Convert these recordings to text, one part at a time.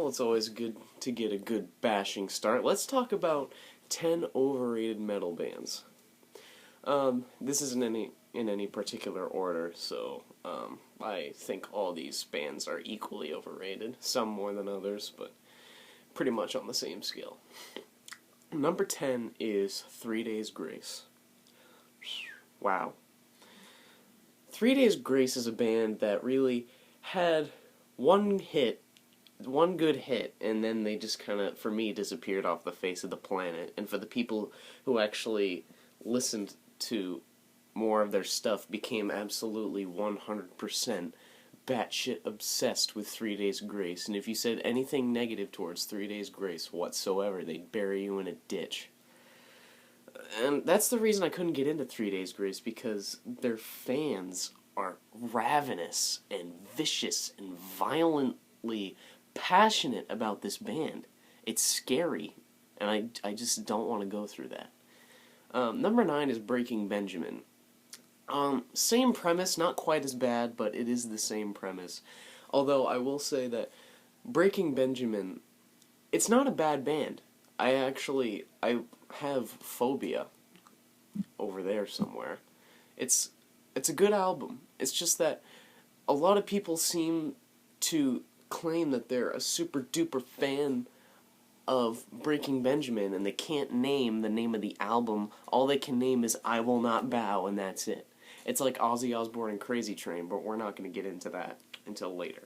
Well, it's always good to get a good bashing start. Let's talk about 10 overrated metal bands. This isn't in any particular order, so I think all these bands are equally overrated. Some more than others, but pretty much on the same scale. Number 10 is 3 Days Grace. Wow. 3 Days Grace is a band that really had one good hit, and then they just kind of, for me, disappeared off the face of the planet. And for the people who actually listened to more of their stuff, became absolutely 100% batshit obsessed with 3 Days Grace. And if you said anything negative towards 3 Days Grace whatsoever, they'd bury you in a ditch. And that's the reason I couldn't get into 3 Days Grace, because their fans are ravenous and vicious and violently passionate about this band. It's scary, and I just don't want to go through that. Number 9 is Breaking Benjamin. Same premise, not quite as bad, but it is the same premise. Although I will say that Breaking Benjamin, it's not a bad band. I have Phobia over there somewhere. It's a good album. It's just that a lot of people seem to claim that they're a super duper fan of Breaking Benjamin, and they can't name the name of the album. All they can name is I Will Not Bow, and that's it. It's like Ozzy Osbourne and Crazy Train, but we're not going to get into that until later.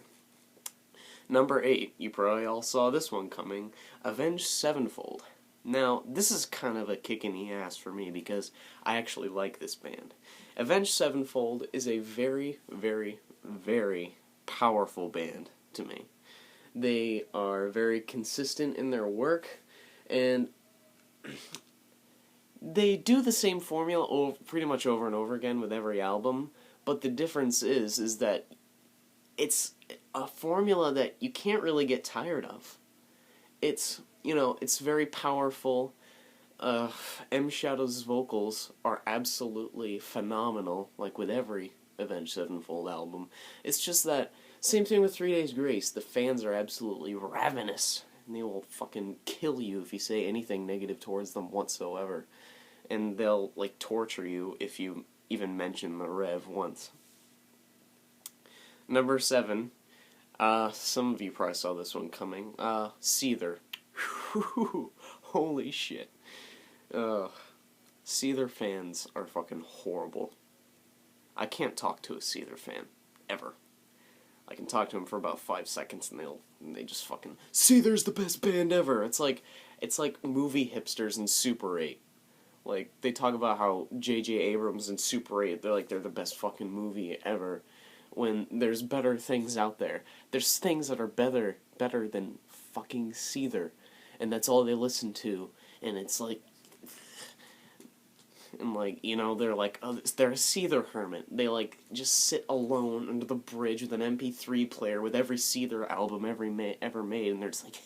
Number 8, you probably all saw this one coming, Avenged Sevenfold. Now, this is kind of a kick in the ass for me, because I actually like this band. Avenged Sevenfold is a very, very, very powerful band to me. They are very consistent in their work, and they do the same formula pretty much over and over again with every album, but the difference is that it's a formula that you can't really get tired of. It's very powerful. M. Shadow's vocals are absolutely phenomenal, like with every Avenged Sevenfold album. It's just that, same thing with 3 Days Grace, the fans are absolutely ravenous, and they will fucking kill you if you say anything negative towards them whatsoever. And they'll, torture you if you even mention the Rev once. Number 7, some of you probably saw this one coming, Seether. Holy shit. Seether fans are fucking horrible. I can't talk to a Seether fan, ever. I can talk to them for about 5 seconds and they just fucking, Seether's the best band ever! It's like movie hipsters in Super 8. Like, they talk about how J.J. Abrams and Super 8, they're the best fucking movie ever, when there's better things out there. There's things that are better than fucking Seether, and that's all they listen to, and it's like, and they're they're a Seether hermit. They just sit alone under the bridge with an MP3 player with every Seether album ever made, and they're just like,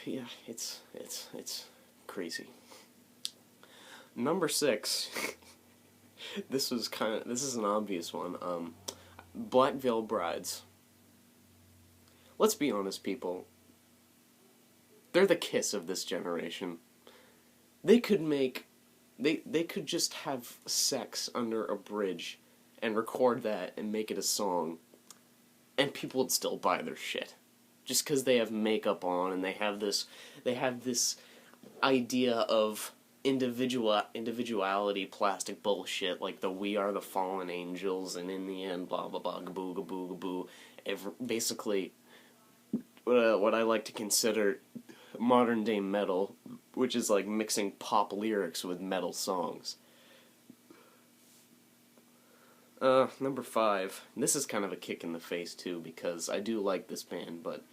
yeah, it's crazy. Number 6, this is an obvious one. Black Veil Brides. Let's be honest, people. They're the Kiss of this generation. They could just have sex under a bridge and record that and make it a song, and people would still buy their shit. Just because they have makeup on and they have this idea of individuality plastic bullshit, like the We Are the Fallen Angels, and in the end, blah blah blah, gaboo gaboo gaboo. Basically, what I like to consider modern day metal, which is like mixing pop lyrics with metal songs. Number 5. This is kind of a kick in the face too, because I do like this band, but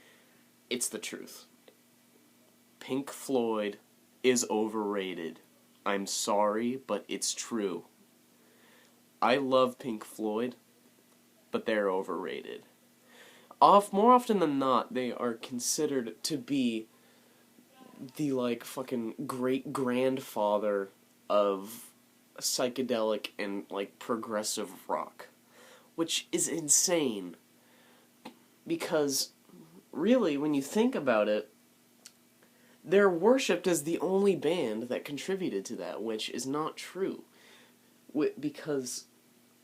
it's the truth. Pink Floyd is overrated. I'm sorry, but it's true. I love Pink Floyd, but they're overrated. More often than not, they are considered to be the fucking great grandfather of psychedelic and progressive rock, which is insane. Because, really, when you think about it, they're worshipped as the only band that contributed to that, which is not true. Because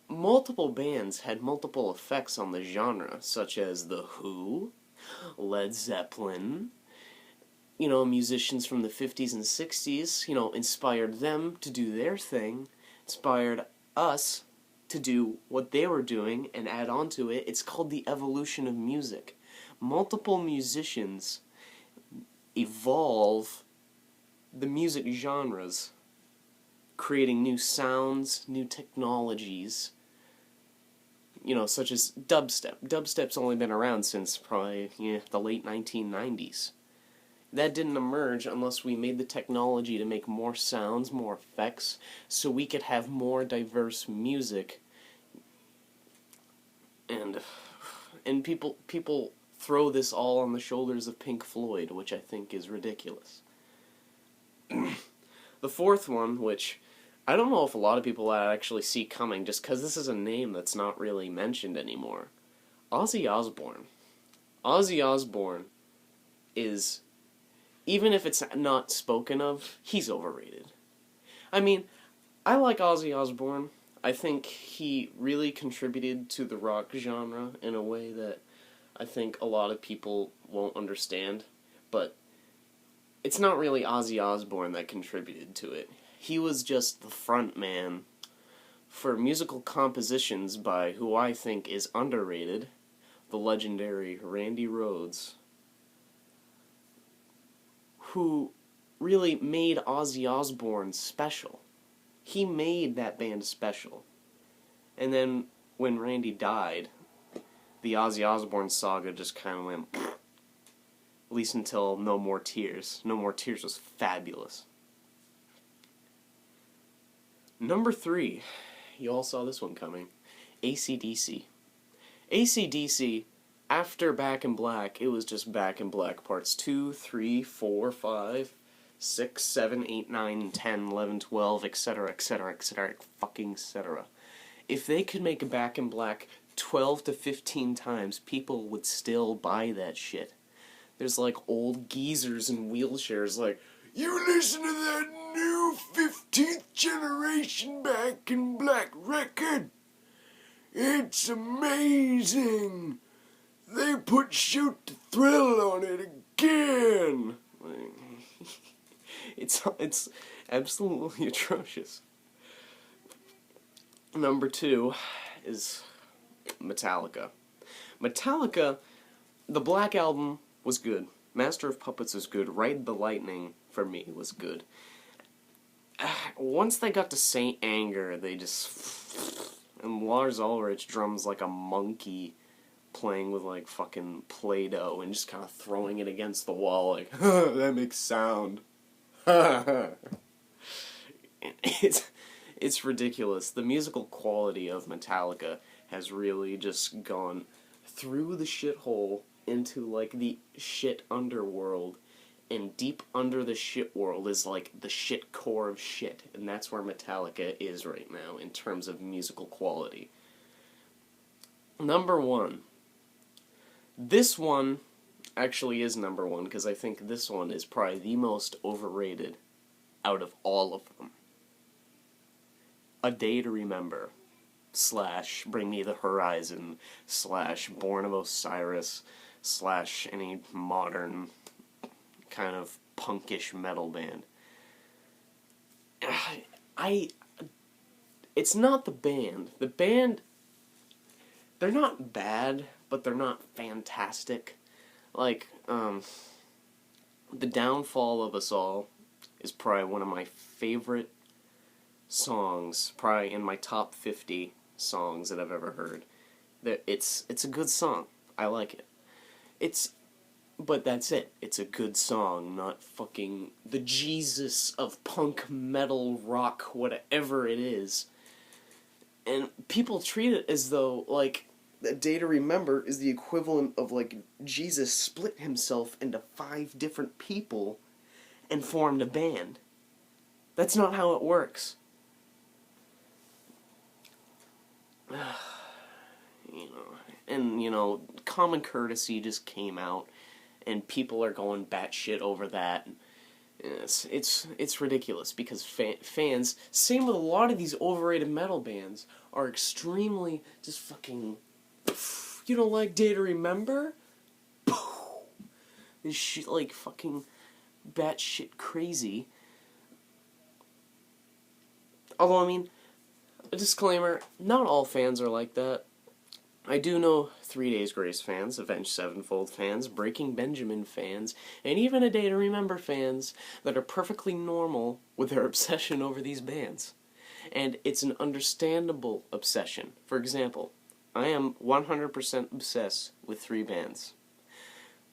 multiple bands had multiple effects on the genre, such as The Who, Led Zeppelin, musicians from the 50s and 60s, inspired them to do their thing, inspired us to do what they were doing and add on to it. It's called the evolution of music. Multiple musicians evolve the music genres, creating new sounds, new technologies, such as dubstep. Dubstep's only been around since probably the late 1990s. That didn't emerge unless we made the technology to make more sounds, more effects, so we could have more diverse music. And people throw this all on the shoulders of Pink Floyd, which I think is ridiculous. The fourth one, which I don't know if a lot of people actually see coming, just because this is a name that's not really mentioned anymore. Ozzy Osbourne. Ozzy Osbourne is, even if it's not spoken of, he's overrated. I mean, I like Ozzy Osbourne. I think he really contributed to the rock genre in a way that I think a lot of people won't understand, but it's not really Ozzy Osbourne that contributed to it. He was just the front man for musical compositions by who I think is underrated, the legendary Randy Rhoads, who really made Ozzy Osbourne special. He made that band special. And then when Randy died, the Ozzy Osbourne saga just kind of went, at least until No More Tears. No More Tears was fabulous. Number 3, you all saw this one coming, AC/DC. AC/DC, after Back in Black, it was just Back in Black parts 2, 3, 4, 5, 6, 7, 8, 9, 10, 11, 12, etc., etc., etc., fucking etc. If they could make a Back in Black 12 to 15 times, people would still buy that shit. There's like old geezers in wheelchairs like, you listen to that new 15th generation Back in Black record? It's amazing. They put Shoot to Thrill on it again. It's absolutely atrocious. Number 2 is Metallica. Metallica, the Black Album was good. Master of Puppets was good. Ride the Lightning, for me, was good. Once they got to Saint Anger, they just... And Lars Ulrich drums like a monkey playing with, like, fucking Play-Doh and just kind of throwing it against the wall like, that makes sound. It's ridiculous. The musical quality of Metallica has really just gone through the shithole into, like, the shit underworld, and deep under the shit world is, like, the shit core of shit, and that's where Metallica is right now in terms of musical quality. Number 1. This one actually is number 1, because I think this one is probably the most overrated out of all of them. A Day to Remember, / Bring Me the Horizon, / Born of Osiris, / any modern kind of punkish metal band. It's not the band. The band, they're not bad, but they're not fantastic. Like, The Downfall of Us All is probably one of my favorite songs, probably in my top 50 songs that I've ever heard. It's a good song. I like it. But that's it. It's a good song, not fucking the Jesus of punk, metal, rock, whatever it is. And people treat it as though, like, A Day to Remember is the equivalent of, like, Jesus split himself into 5 different people and formed a band. That's not how it works. And, you know, Common Courtesy just came out, and people are going batshit over that. It's ridiculous, because fans, same with a lot of these overrated metal bands, are extremely just fucking, you don't like Day to Remember? This shit, like, fucking batshit crazy. Although, I mean, a disclaimer, not all fans are like that. I do know 3 Days Grace fans, Avenged Sevenfold fans, Breaking Benjamin fans, and even A Day to Remember fans that are perfectly normal with their obsession over these bands. And it's an understandable obsession. For example, I am 100% obsessed with 3 bands.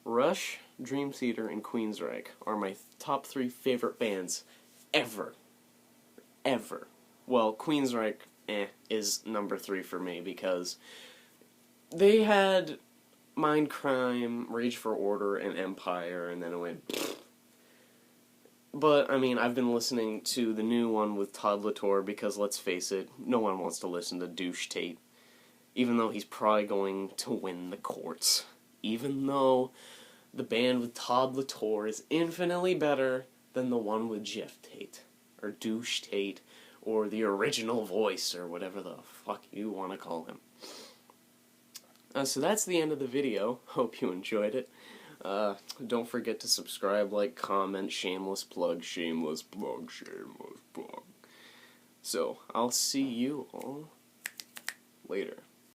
Rush, Dream Theater, and Queensryche are my top 3 favorite bands ever. Ever. Well, Queensryche, is number 3 for me, because they had Mindcrime, Rage for Order, and Empire, and then it went pfft. But, I mean, I've been listening to the new one with Todd Latour, because, let's face it, no one wants to listen to Douche Tate. Even though he's probably going to win the courts. Even though the band with Todd Latour is infinitely better than the one with Jeff Tate, or Douche Tate, or the original voice, or whatever the fuck you want to call him. So that's the end of the video. Hope you enjoyed it. Don't forget to subscribe, like, comment, shameless plug, shameless plug, shameless plug. So, I'll see you all later.